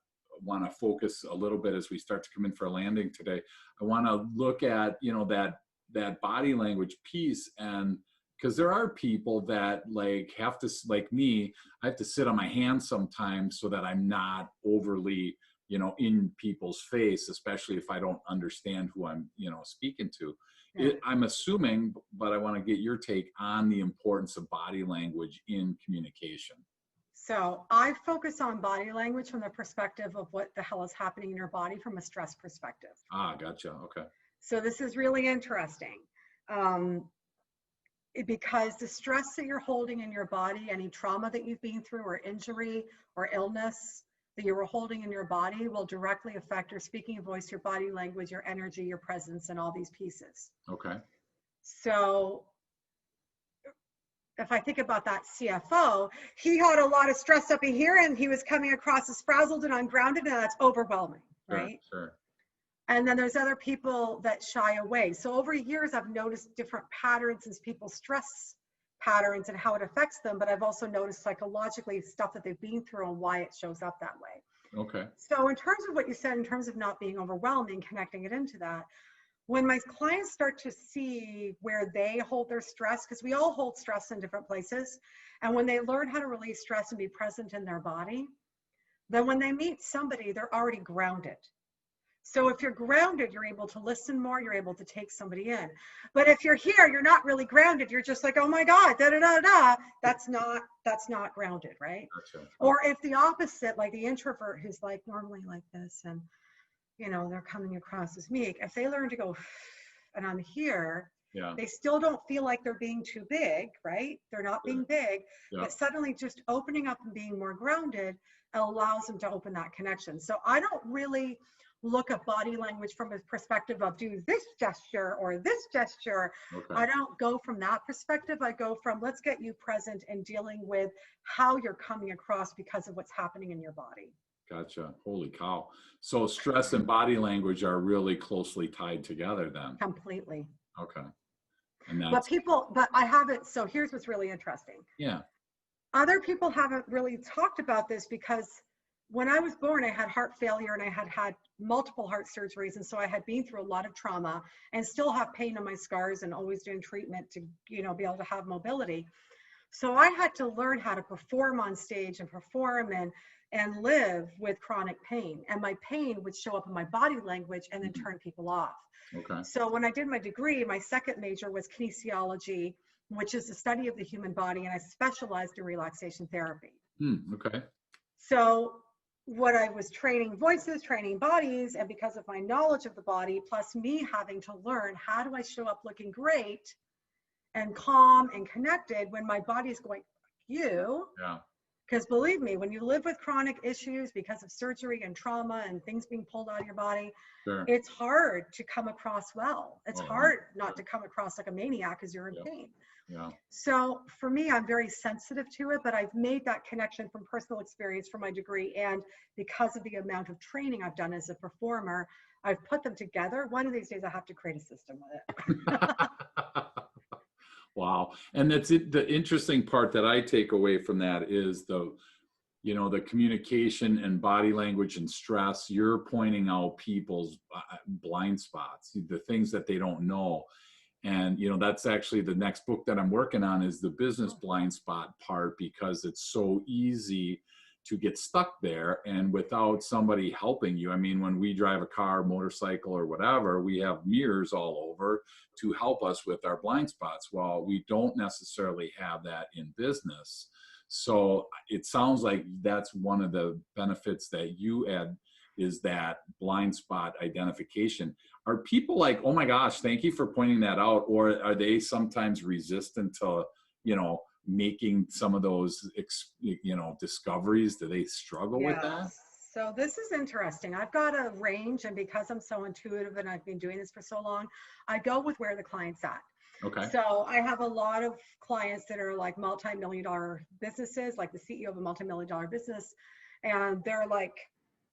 S1: want to focus a little bit as we start to come in for a landing today. I want to look at, you know, that body language piece, and because there are people that like have to, like me, I have to sit on my hands sometimes so that I'm not overly, you know, in people's face, especially if I don't understand who I'm, you know, speaking to. I'm assuming, but I want to get your take on the importance of body language in communication.
S2: So I focus on body language from the perspective of what the hell is happening in your body from a stress perspective.
S1: Ah, gotcha. Okay.
S2: So this is really interesting. Because the stress that you're holding in your body, any trauma that you've been through or injury or illness that you were holding in your body will directly affect your speaking voice, your body language, your energy, your presence, and all these pieces.
S1: Okay.
S2: So if I think about that CFO, he had a lot of stress up in here and he was coming across as frazzled and ungrounded, and that's overwhelming, right?
S1: Sure.
S2: And then there's other people that shy away. So over years, I've noticed different patterns in people's stress patterns and how it affects them. But I've also noticed psychologically stuff that they've been through and why it shows up that way.
S1: Okay.
S2: So in terms of what you said, in terms of not being overwhelming, connecting it into that, when my clients start to see where they hold their stress, because we all hold stress in different places. And when they learn how to release stress and be present in their body, then when they meet somebody, they're already grounded. So if you're grounded, you're able to listen more, you're able to take somebody in. But if you're here, you're not really grounded, you're just like, oh my God, da da da da. That's not grounded, right? Gotcha. Or if the opposite, like the introvert who's like normally like this and, you know, they're coming across as meek, if they learn to go, and I'm here, they still don't feel like they're being too big, right? They're not being big, but suddenly just opening up and being more grounded allows them to open that connection. So I don't really look at body language from a perspective of do this gesture or this gesture. Okay. I don't go from that perspective. I go from let's get you present and dealing with how you're coming across because of what's happening in your body.
S1: Gotcha. Holy cow. So stress and body language are really closely tied together then.
S2: Completely.
S1: Okay. And that's,
S2: but I haven't, so here's what's really interesting.
S1: Yeah.
S2: Other people haven't really talked about this because when I was born, I had heart failure and I had multiple heart surgeries. And so I had been through a lot of trauma and still have pain on my scars and always doing treatment to, you know, be able to have mobility. So I had to learn how to perform on stage and perform and live with chronic pain. And my pain would show up in my body language and then turn people off.
S1: Okay.
S2: So when I did my degree, my second major was kinesiology, which is the study of the human body, and I specialized in relaxation therapy.
S1: Okay.
S2: So what I was training voices, training bodies, and because of my knowledge of the body, plus me having to learn how do I show up looking great and calm and connected when my body is going, you.
S1: Yeah.
S2: Because believe me, when you live with chronic issues because of surgery and trauma and things being pulled out of your body,
S1: Sure.
S2: it's hard to come across well. It's
S1: Oh,
S2: hard not to come across like a maniac because you're in pain.
S1: Yeah.
S2: So for me, I'm very sensitive to it, but I've made that connection from personal experience from my degree. And because of the amount of training I've done as a performer, I've put them together. One of these days I have to create a system with it.
S1: Wow. And that's it. The interesting part that I take away from that is the communication and body language and stress. You're pointing out people's blind spots, the things that they don't know. And, that's actually the next book that I'm working on is the business blind spot part, because it's so easy to get stuck there and without somebody helping you. I mean, when we drive a car, motorcycle, or whatever, we have mirrors all over to help us with our blind spots. Well, we don't necessarily have that in business. So it sounds like that's one of the benefits that you add, is that blind spot identification. Are people like, oh my gosh, thank you for pointing that out? Or are they sometimes resistant to, making some of those, discoveries? Do they struggle with that?
S2: So this is interesting. I've got a range, and because I'm so intuitive and I've been doing this for so long, I go with where the client's at.
S1: Okay.
S2: So I have a lot of clients that are like multi-million-dollar businesses, like the CEO of a multi-million-dollar business, and they're like,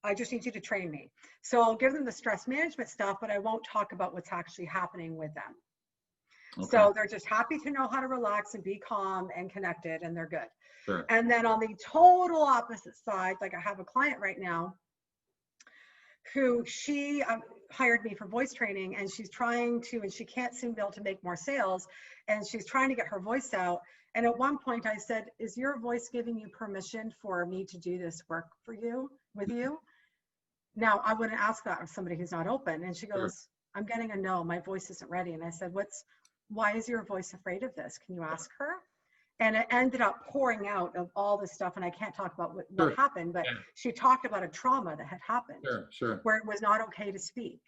S2: I just need you to train me. So I'll give them the stress management stuff, but I won't talk about what's actually happening with them. Okay. So they're just happy to know how to relax and be calm and connected, and they're good.
S1: Sure.
S2: And then on the total opposite side, like I have a client right now who she hired me for voice training, and she's trying to, and she can't seem to be able to make more sales, and she's trying to get her voice out. And at one point I said, is your voice giving you permission for me to do this work for you, with you? Now, I wouldn't ask that of somebody who's not open. And she goes, sure. I'm getting a no, my voice isn't ready. And I said, why is your voice afraid of this? Can you ask her? And it ended up pouring out of all this stuff. And I can't talk about what
S1: Sure.
S2: happened, but she talked about a trauma that had happened.
S1: Sure.
S2: Where it was not okay to speak.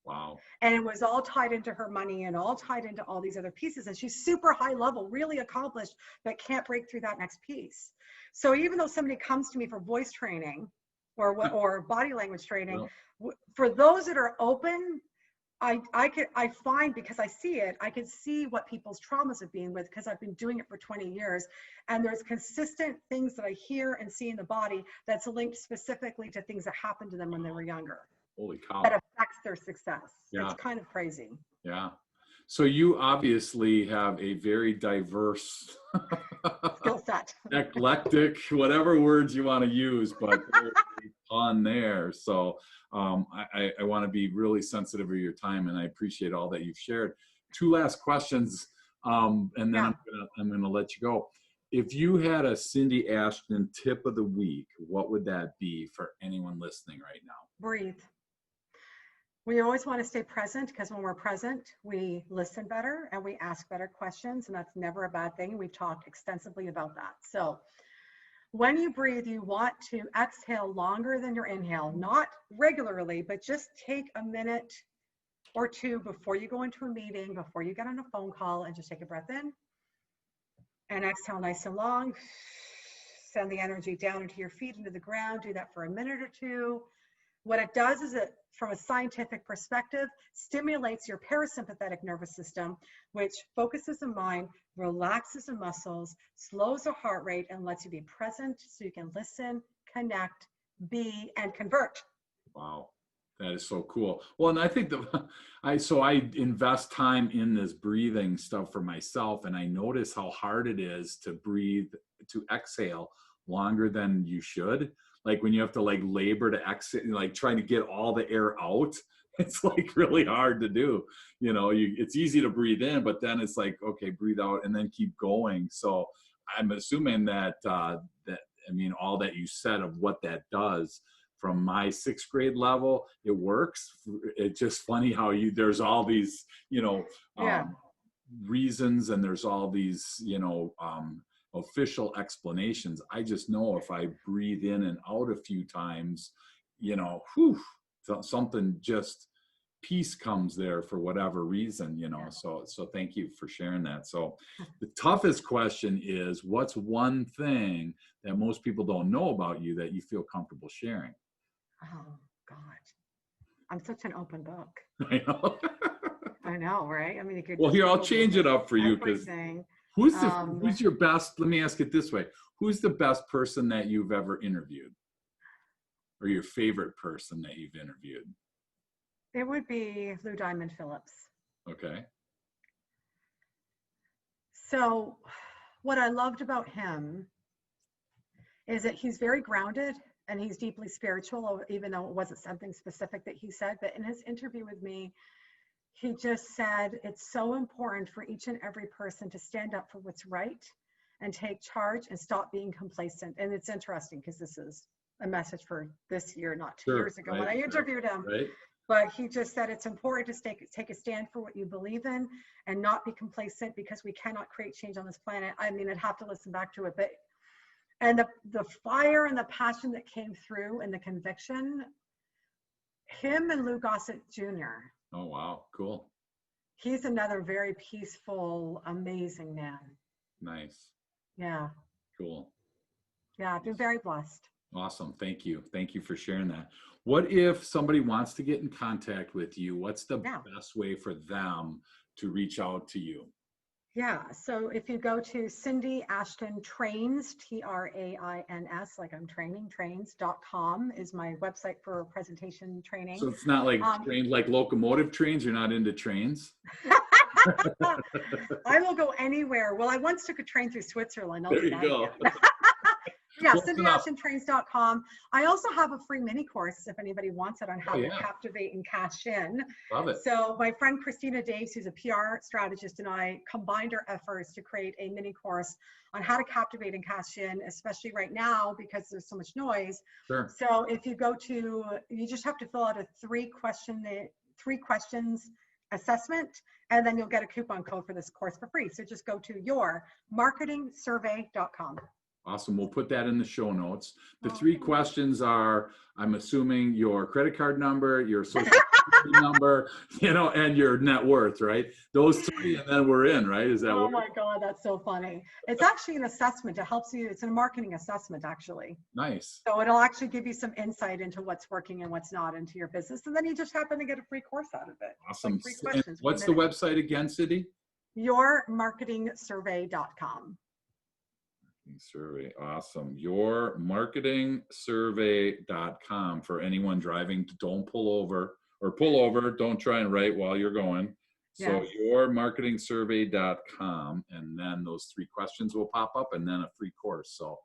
S1: Wow.
S2: And it was all tied into her money and all tied into all these other pieces. And she's super high level, really accomplished, but can't break through that next piece. So even though somebody comes to me for voice training or body language training, for those that are open, I find, because I see it, I can see what people's traumas have been with, because I've been doing it for 20 years. And there's consistent things that I hear and see in the body that's linked specifically to things that happened to them when they were younger.
S1: Holy cow.
S2: That affects their success.
S1: Yeah.
S2: It's kind of crazy.
S1: Yeah. So you obviously have a very diverse
S2: skill set.
S1: Eclectic, whatever words you want to use, but on there. So I want to be really sensitive of your time, and I appreciate all that you've shared. Two last questions, and then I'm gonna let you go. If you had a Cindy Ashton tip of the week, what would that be for anyone listening right now?
S2: Breathe. We always want to stay present, because when we're present, we listen better and we ask better questions, and that's never a bad thing. We've talked extensively about that. So when you breathe, you want to exhale longer than your inhale, not regularly, but just take a minute or two before you go into a meeting, before you get on a phone call, and just take a breath in and exhale nice and long. Send the energy down into your feet, into the ground. Do that for a minute or two. What it does is it, from a scientific perspective, stimulates your parasympathetic nervous system, which focuses the mind, relaxes the muscles, slows the heart rate, and lets you be present so you can listen, connect, be, and convert.
S1: Wow. That is so cool. Well, and I think I invest time in this breathing stuff for myself, and I notice how hard it is to breathe, to exhale longer than you should. Like when you have to labor to exit, trying to get all the air out, it's really hard to do. It's easy to breathe in, but then it's okay, breathe out and then keep going. So I'm assuming that, I mean, all that you said of what that does from my 6th grade level, it works. It's just funny how there's all these,
S2: Yeah.
S1: reasons, and there's all these, official explanations. I just know if I breathe in and out a few times, whew, something just, peace comes there for whatever reason, so thank you for sharing that. So the toughest question is, what's one thing that most people don't know about you that you feel comfortable sharing?
S2: Oh God, I'm such an open book.
S1: I know.
S2: I know, right? I mean, you could
S1: Well,
S2: just
S1: here, I'll
S2: Google
S1: change it up for you, because
S2: everything.
S1: who's your best, let me ask it this way, who's the best person that you've ever interviewed, or your favorite person that you've interviewed?
S2: It would be Lou Diamond Phillips.
S1: Okay.
S2: So what I loved about him is that he's very grounded and he's deeply spiritual, even though it wasn't something specific that he said. But in his interview with me, he just said, it's so important for each and every person to stand up for what's right and take charge and stop being complacent. And it's interesting because this is a message for this year, not 2 years ago when I interviewed him.
S1: Right.
S2: But he just said it's important to take a stand for what you believe in and not be complacent, because we cannot create change on this planet. I mean, I'd have to listen back to it, but and the fire and the passion that came through and the conviction, him and Lou Gossett Jr.
S1: Oh, wow. Cool.
S2: He's another very peaceful, amazing man.
S1: Nice.
S2: Yeah.
S1: Cool.
S2: Yeah, I've been very blessed.
S1: Awesome. Thank you. Thank you for sharing that. What if somebody wants to get in contact with you? What's the best way for them to reach out to you?
S2: Yeah. So if you go to Cindy Ashton Trains, TRAINS, like I'm training, trains.com is my website for presentation training.
S1: So it's not like trains, like locomotive trains? You're not into trains?
S2: I will go anywhere. Well, I once took a train through Switzerland.
S1: There you go.
S2: Yeah, CindyAshtonTrains.com. I also have a free mini course if anybody wants it on how to captivate and cash in.
S1: Love it.
S2: So my friend Christina Daves, who's a PR strategist, and I combined our efforts to create a mini course on how to captivate and cash in, especially right now because there's so much noise.
S1: Sure.
S2: So if you go to, you just have to fill out a three questions assessment, and then you'll get a coupon code for this course for free. So just go to yourmarketingsurvey.com.
S1: Awesome. We'll put that in the show notes. The 3 questions are, I'm assuming, your credit card number, your social security number, and your net worth, right? Those 3, and then we're in, right? Is that
S2: Oh my God, that's so funny. It's actually an assessment. It helps you. It's a marketing assessment, actually.
S1: Nice.
S2: So it'll actually give you some insight into what's working and what's not into your business. And then you just happen to get a free course out of it.
S1: Awesome.
S2: Like 3 questions.
S1: What's the website again, Cindy?
S2: Yourmarketingsurvey.com.
S1: Survey. Awesome. Yourmarketingsurvey.com for anyone driving. Don't pull over, or pull over. Don't try and write while you're going. So yourmarketingsurvey.com, and then those 3 questions will pop up, and then a free course. So,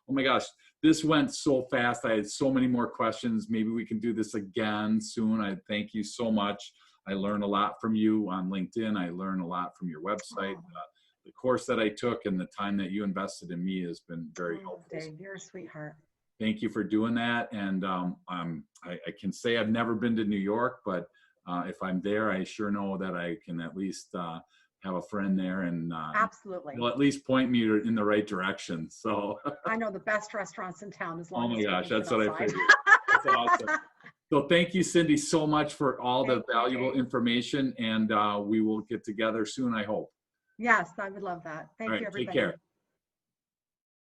S1: oh my gosh, this went so fast. I had so many more questions. Maybe we can do this again soon. I thank you so much. I learned a lot from you on LinkedIn. I learned a lot from your website. The course that I took and the time that you invested in me has been very helpful.
S2: Dave, you're a sweetheart.
S1: Thank you for doing that. And I can say I've never been to New York, but if I'm there, I sure know that I can at least have a friend there, and
S2: absolutely,
S1: will at least point me in the right direction. So
S2: I know the best restaurants in town. As long
S1: oh my
S2: as
S1: gosh, that's what I figured. That's awesome. So thank you, Cindy, so much for all the valuable information, and we will get together soon, I hope.
S2: Yes, I would love that. Thank you, everybody.
S1: Take care.